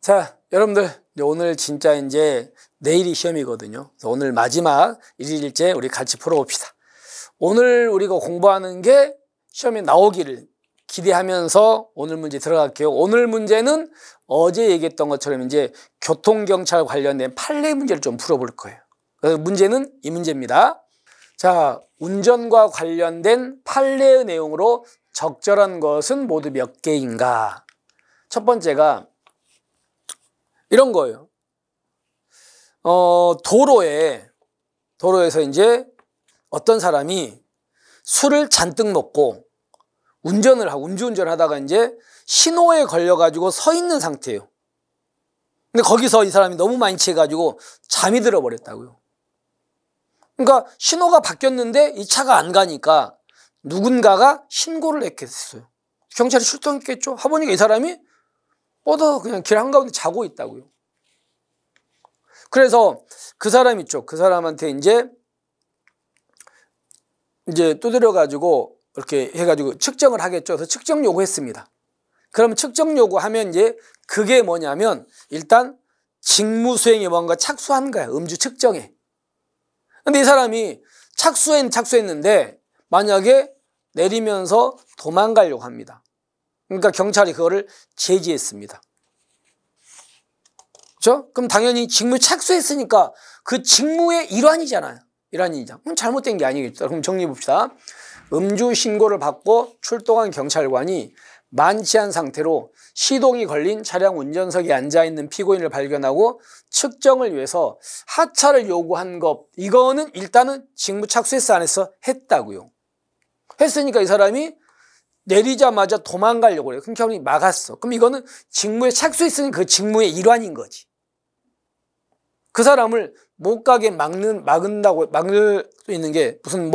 자, 여러분들 오늘 진짜 이제 내일이 시험이거든요. 그래서 오늘 마지막 1일째 우리 같이 풀어봅시다. 오늘 우리가 공부하는 게 시험에 나오기를 기대하면서 오늘 문제 들어갈게요. 오늘 문제는 어제 얘기했던 것처럼 이제 교통경찰 관련된 판례 문제를 좀 풀어볼 거예요. 그래서 문제는 이 문제입니다. 자, 운전과 관련된 판례의 내용으로 적절한 것은 모두 몇 개인가? 첫 번째가 이런 거예요. 도로에서 이제 어떤 사람이 술을 잔뜩 먹고 음주운전을 하다가 이제 신호에 걸려가지고 서 있는 상태예요. 근데 거기서 이 사람이 너무 많이 취해가지고 잠이 들어버렸다고요. 그러니까 신호가 바뀌었는데 이 차가 안 가니까 누군가가 신고를 했겠어요. 경찰이 출동했겠죠. 하보니까 이 사람이 그냥 길 한가운데 자고 있다고요. 그래서 그 사람 있죠. 그 사람한테 이제 두드려가지고 이렇게 해가지고 측정을 하겠죠. 그래서 측정 요구했습니다. 그럼 측정 요구하면 이제 그게 뭐냐면 일단 직무수행에 뭔가 착수한 거야. 음주 측정에. 근데 이 사람이 착수했는데 만약에 내리면서 도망가려고 합니다. 그러니까 경찰이 그거를 제지했습니다. 그렇죠? 그럼 당연히 직무 착수했으니까 그 직무의 일환이잖아요. 그럼 잘못된 게 아니겠죠. 그럼 정리해 봅시다. 음주 신고를 받고 출동한 경찰관이 만취한 상태로 시동이 걸린 차량 운전석에 앉아있는 피고인을 발견하고 측정을 위해서 하차를 요구한 것, 이거는 일단은 직무 착수했어 안 했어? 했다고요. 했으니까 이 사람이 내리자마자 도망가려고 그래요. 그럼 경찰이 막았어. 그럼 이거는 직무에 착수했으니 그 직무의 일환인 거지. 그 사람을 못 가게 막을 수 있는 게 무슨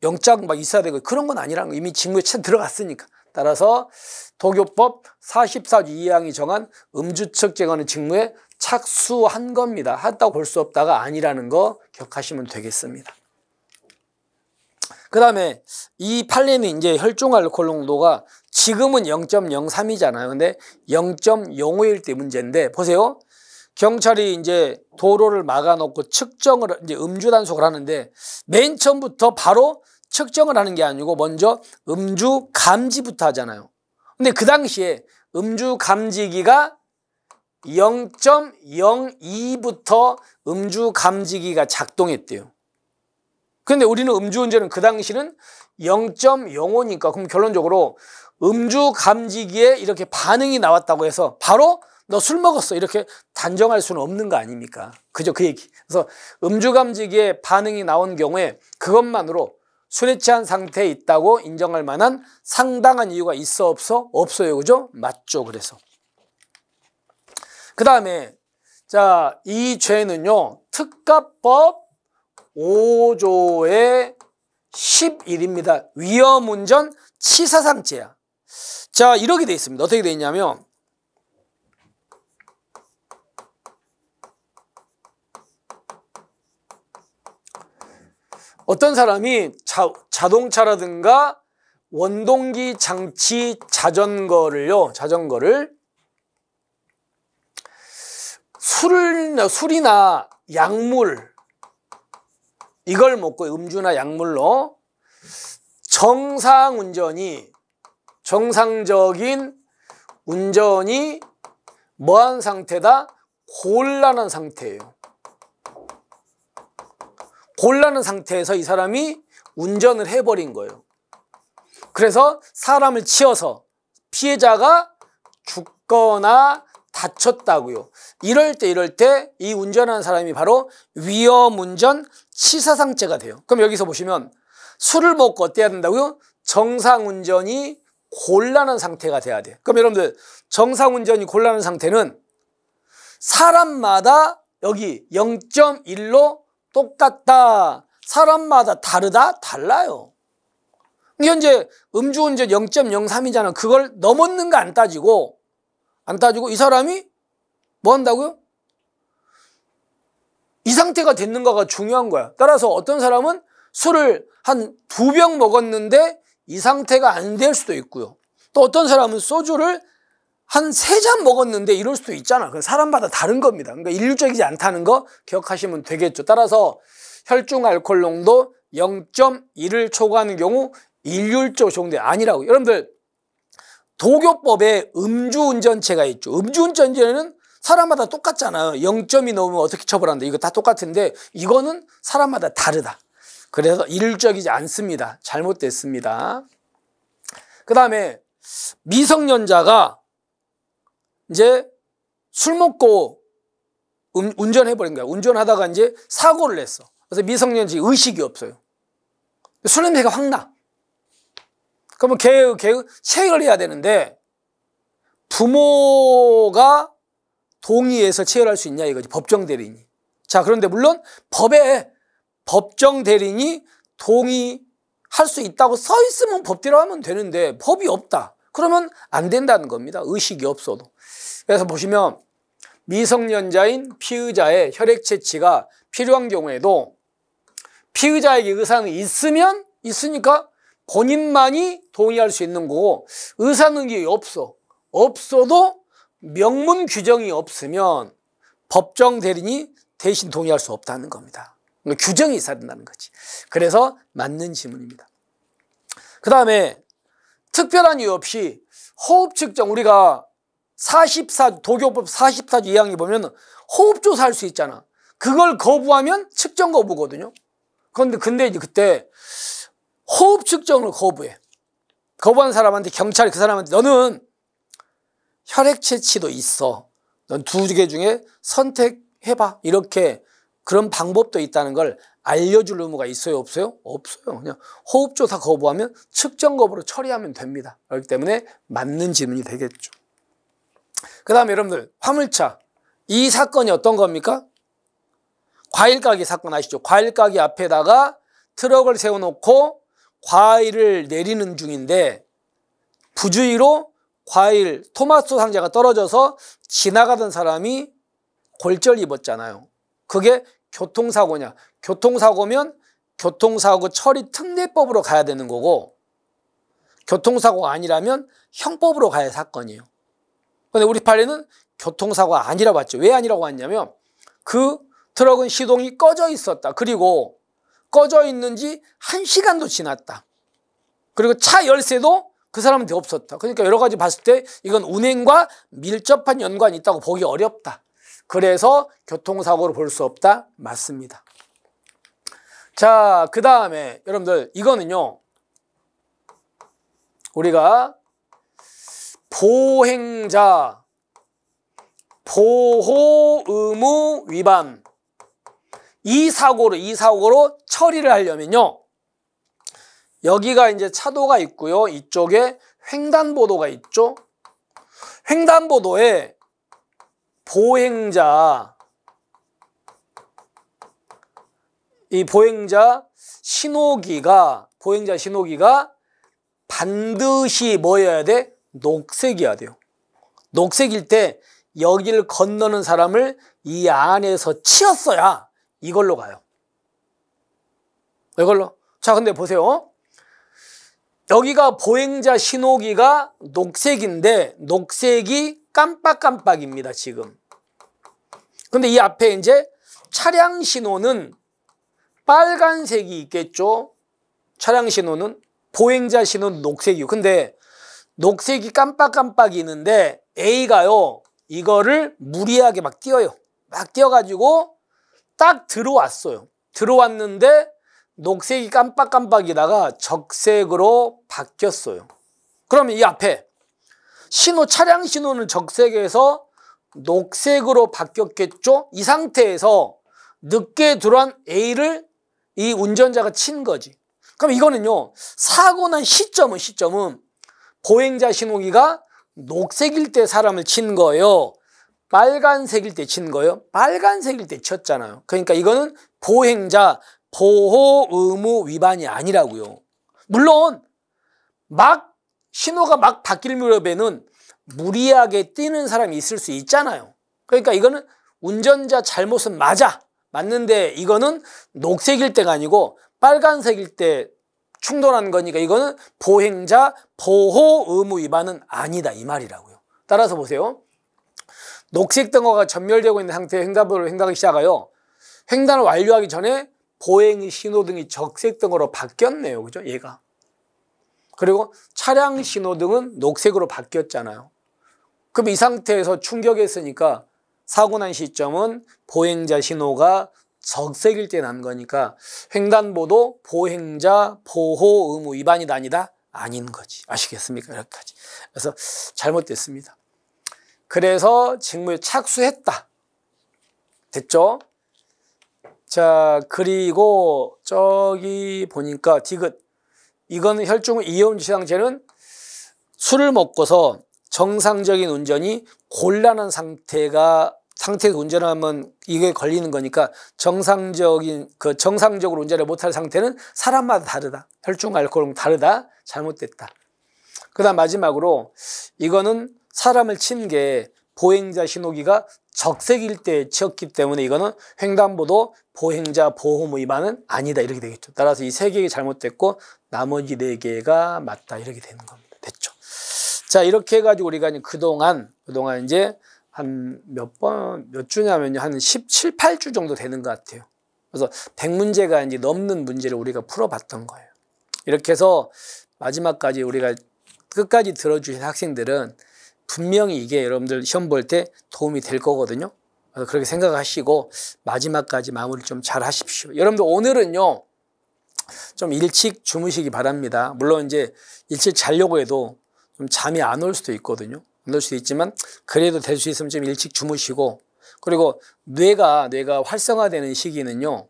영장 있어야 되고 그런 건 아니라는 거. 이미 직무에 들어갔으니까. 따라서 도교법 44조 2항이 정한 음주 측정하는 직무에 착수한 겁니다. 했다고 볼 수 없다가 아니라는 거 기억하시면 되겠습니다. 그 다음에 이 판례는 이제 혈중 알코올 농도가 지금은 0.03이잖아요. 근데 0.05일 때 문제인데 보세요. 경찰이 이제 도로를 막아놓고 측정을 이제 음주 단속을 하는데 맨 처음부터 바로 측정을 하는 게 아니고 먼저 음주 감지부터 하잖아요. 근데 그 당시에 음주 감지기가 0.02부터 음주 감지기가 작동했대요. 근데 우리는 음주운전은 그 당시는 0.05니까 그럼 결론적으로 음주 감지기에 이렇게 반응이 나왔다고 해서 바로 너 술 먹었어 이렇게 단정할 수는 없는 거 아닙니까? 그죠? 그 얘기. 그래서 음주 감지기에 반응이 나온 경우에 그것만으로 술에 취한 상태에 있다고 인정할 만한 상당한 이유가 있어 없어? 없어요. 그죠? 맞죠? 그래서 그 다음에 자, 이 죄는요 특가법 5조의 11입니다. 위험운전 치사상죄야. 자, 이렇게 돼 있습니다. 어떻게 돼 있냐면 어떤 사람이 자동차라든가 원동기 장치 자전거를 술이나 약물 이걸 먹고 음주나 약물로 정상적인 운전이 뭐한 상태다? 곤란한 상태예요. 곤란한 상태에서 이 사람이 운전을 해버린 거예요. 그래서 사람을 치어서 피해자가 죽거나 다쳤다고요. 이럴 때 이 운전하는 사람이 바로 위험운전 치사상죄가 돼요. 그럼 여기서 보시면 술을 먹고 어때야 된다고요? 정상운전이 곤란한 상태가 돼야 돼요. 그럼 여러분들 정상운전이 곤란한 상태는 사람마다 여기 0.1로 똑같다. 사람마다 다르다? 달라요. 현재 음주운전 0.03이잖아. 그걸 넘었는가 안 따지고 이 사람이 뭐 한다고요? 이 상태가 됐는가가 중요한 거야. 따라서 어떤 사람은 술을 한 2병 먹었는데 이 상태가 안 될 수도 있고요. 또 어떤 사람은 소주를 한 3잔 먹었는데 이럴 수도 있잖아. 그건 사람마다 다른 겁니다. 그러니까 일률적이지 않다는 거 기억하시면 되겠죠. 따라서 혈중 알코올 농도 0.1을 초과하는 경우 일률적 적용돼 아니라고. 여러분들 도교법에 음주운전죄가 있죠. 음주운전죄는 사람마다 똑같잖아요. 0.2 넘으면 어떻게 처벌한다. 이거 다 똑같은데 이거는 사람마다 다르다. 그래서 일률적이지 않습니다. 잘못됐습니다. 그 다음에 미성년자가 이제 술 먹고 운전해버린 거야. 운전하다가 이제 사고를 냈어. 그래서 미성년자 의식이 없어요. 술 냄새가 확 나. 그러면 체액을 해야 되는데 부모가 동의해서 체결할 수 있냐 이거지. 법정 대리인이. 자, 그런데 물론 법에 법정 대리인이 동의할 수 있다고 써 있으면 법대로 하면 되는데 법이 없다. 그러면 안 된다는 겁니다. 의식이 없어도. 그래서 보시면 미성년자인 피의자의 혈액 채취가 필요한 경우에도 피의자에게 의사는 있으니까 본인만이 동의할 수 있는 거고 의사능력이 없어도 명문 규정이 없으면 법정 대리인이 대신 동의할 수 없다는 겁니다. 규정이 있어야 된다는 거지. 그래서 맞는 질문입니다. 그 다음에 특별한 이유 없이 호흡 측정, 우리가 도교법 44조 2항에 보면 호흡조사 할 수 있잖아. 그걸 거부하면 측정 거부거든요. 근데 이제 그때 호흡 측정을 거부해. 거부한 사람한테 경찰이 그 사람한테 너는 혈액 채취도 있어. 넌 2개 중에 선택해봐. 이렇게 그런 방법도 있다는 걸 알려줄 의무가 있어요? 없어요? 없어요. 그냥 호흡조사 거부하면 측정 거부로 처리하면 됩니다. 그렇기 때문에 맞는 질문이 되겠죠. 그 다음에 여러분들 화물차. 이 사건이 어떤 겁니까? 과일 가게 사건 아시죠? 과일 가게 앞에다가 트럭을 세워놓고 과일을 내리는 중인데 부주의로 과일 토마토 상자가 떨어져서 지나가던 사람이 골절 입었잖아요. 그게 교통사고냐? 교통사고면 교통사고 처리 특례법으로 가야 되는 거고 교통사고가 아니라면 형법으로 가야 할 사건이에요. 근데 우리 판례는 교통사고가 아니라고 봤죠. 왜 아니라고 했냐면 그 트럭은 시동이 꺼져 있었다. 그리고 꺼져 있는지 1시간도 지났다. 그리고 차 열쇠도 그 사람한테 없었다. 그러니까 여러 가지 봤을 때 이건 운행과 밀접한 연관이 있다고 보기 어렵다. 그래서 교통사고로 볼 수 없다. 맞습니다. 자, 그 다음에 여러분들 이거는요. 우리가 보행자 보호 의무 위반 이 사고로 처리를 하려면요. 여기가 이제 차도가 있고요. 이쪽에 횡단보도가 있죠. 횡단보도에 이 보행자 신호기가 반드시 뭐여야 돼? 녹색이어야 돼요. 녹색일 때 여기를 건너는 사람을 이 안에서 치었어야 이걸로 가요. 이걸로. 자, 근데 보세요. 여기가 보행자 신호기가 녹색인데 녹색이 깜빡깜빡입니다, 지금. 근데 이 앞에 이제 차량 신호는 빨간색이 있겠죠. 차량 신호는 보행자 신호는 녹색이고. 근데 녹색이 깜빡깜빡이 있는데 A가요. 이거를 무리하게 막 띄어요. 막 띄어가지고 딱 들어왔어요. 들어왔는데 녹색이 깜빡깜빡이다가 적색으로 바뀌었어요. 그러면 이 앞에 차량 신호는 적색에서 녹색으로 바뀌었겠죠? 이 상태에서 늦게 들어온 A를 이 운전자가 친 거지. 그럼 이거는요. 사고 난 시점은 보행자 신호기가 녹색일 때 사람을 친 거예요. 빨간색일 때 친 거예요. 빨간색일 때 쳤잖아요. 그러니까 이거는 보행자 보호 의무 위반이 아니라고요. 물론 신호가 막 바뀔 무렵에는 무리하게 뛰는 사람이 있을 수 있잖아요. 그러니까 이거는 운전자 잘못은 맞는데 이거는 녹색일 때가 아니고 빨간색일 때 충돌하는 거니까 이거는 보행자 보호 의무 위반은 아니다 이 말이라고요. 따라서 보세요. 녹색 덩어리가 전멸되고 있는 상태의 횡단보도로 횡단하기 시작하여 횡단을 완료하기 전에 보행 신호등이 적색 덩어리로 바뀌었네요. 그죠? 얘가. 그리고 차량 신호등은 녹색으로 바뀌었잖아요. 그럼 이 상태에서 충격했으니까 사고 난 시점은 보행자 신호가 적색일 때 난 거니까 횡단보도 보행자 보호 의무 위반이다 아니다? 아닌 거지. 아시겠습니까? 여기까지. 그래서 잘못됐습니다. 그래서 직무에 착수했다. 됐죠? 자, 그리고 저기 보니까 디귿. 이거는 혈중 이온지상제는 술을 먹고서 정상적인 운전이 곤란한 상태에서 운전하면 이게 걸리는 거니까 정상적으로 운전을 못할 상태는 사람마다 다르다. 혈중 알코올은 다르다. 잘못됐다. 그다음 마지막으로 이거는 사람을 친 게 보행자 신호기가 적색일 때 치었기 때문에 이거는 횡단보도 보행자 보호의무 위반은 아니다. 이렇게 되겠죠. 따라서 이 3개가 잘못됐고 나머지 4개가 맞다. 이렇게 되는 겁니다. 됐죠. 자, 이렇게 해가지고 우리가 그동안 이제 한 몇 주냐면요. 한 17, 18주 정도 되는 것 같아요. 그래서 100문제가 이제 넘는 문제를 우리가 풀어봤던 거예요. 이렇게 해서 마지막까지 우리가 끝까지 들어주신 학생들은 분명히 이게 여러분들 시험 볼 때 도움이 될 거거든요. 그래서 그렇게 생각하시고 마지막까지 마무리 좀 잘 하십시오. 여러분들 오늘은요. 좀 일찍 주무시기 바랍니다. 물론 이제 일찍 자려고 해도 좀 잠이 안 올 수도 있거든요. 안 올 수도 있지만 그래도 될 수 있으면 좀 일찍 주무시고 그리고 뇌가 활성화되는 시기는요.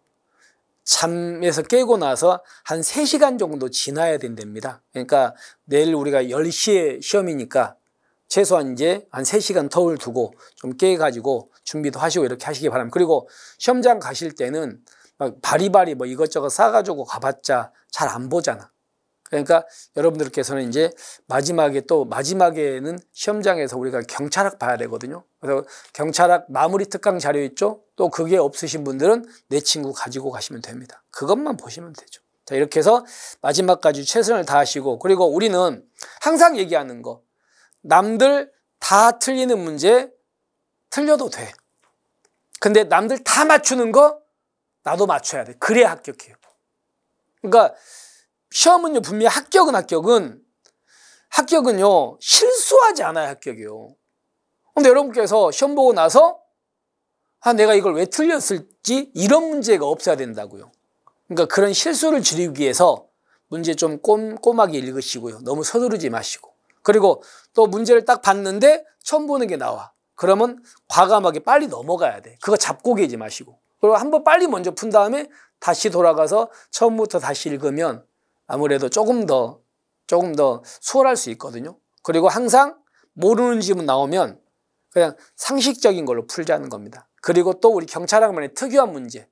잠에서 깨고 나서 한 3시간 정도 지나야 된답니다. 그러니까 내일 우리가 10시에 시험이니까 최소한 이제 한 3시간 터울 두고 좀 깨가지고 준비도 하시고 이렇게 하시기 바랍니다. 그리고 시험장 가실 때는 막 바리바리 뭐 이것저것 싸가지고 가봤자 잘 안 보잖아. 그러니까 여러분들께서는 이제 마지막에는 시험장에서 우리가 경찰학 봐야 되거든요. 그래서 경찰학 마무리 특강 자료 있죠? 또 그게 없으신 분들은 내 친구 가지고 가시면 됩니다. 그것만 보시면 되죠. 자, 이렇게 해서 마지막까지 최선을 다하시고 그리고 우리는 항상 얘기하는 거 남들 다 틀리는 문제 틀려도 돼. 근데 남들 다 맞추는 거 나도 맞춰야 돼. 그래야 합격해요. 그러니까 시험은요 분명히 합격은요 실수하지 않아야 합격이요. 근데 여러분께서 시험 보고 나서 내가 이걸 왜 틀렸을지 이런 문제가 없어야 된다고요. 그러니까 그런 실수를 줄이기 위해서 문제 좀 꼼꼼하게 읽으시고요. 너무 서두르지 마시고. 그리고 또 문제를 딱 봤는데 처음 보는 게 나와. 그러면 과감하게 빨리 넘어가야 돼. 그거 잡고 계지 마시고. 그리고 한번 빨리 먼저 푼 다음에 다시 돌아가서 처음부터 다시 읽으면 아무래도 조금 더 수월할 수 있거든요. 그리고 항상 모르는 질문 나오면 그냥 상식적인 걸로 풀자는 겁니다. 그리고 또 우리 경찰학만의 특유한 문제.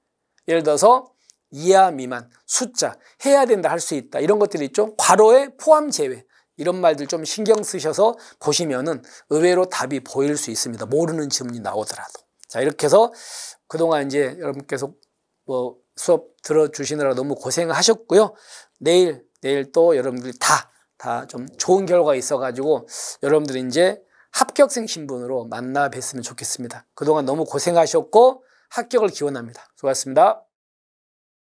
예를 들어서 이하 미만, 숫자, 해야 된다, 할 수 있다. 이런 것들이 있죠. 괄호에 포함 제외. 이런 말들 좀 신경 쓰셔서 보시면은 의외로 답이 보일 수 있습니다. 모르는 질문이 나오더라도. 자, 이렇게 해서 그동안 이제 여러분께서 뭐 수업 들어주시느라 너무 고생하셨고요. 내일 또 여러분들이 다 좀 좋은 결과가 있어가지고 여러분들이 이제 합격생 신분으로 만나 뵀으면 좋겠습니다. 그동안 너무 고생하셨고 합격을 기원합니다. 수고하셨습니다.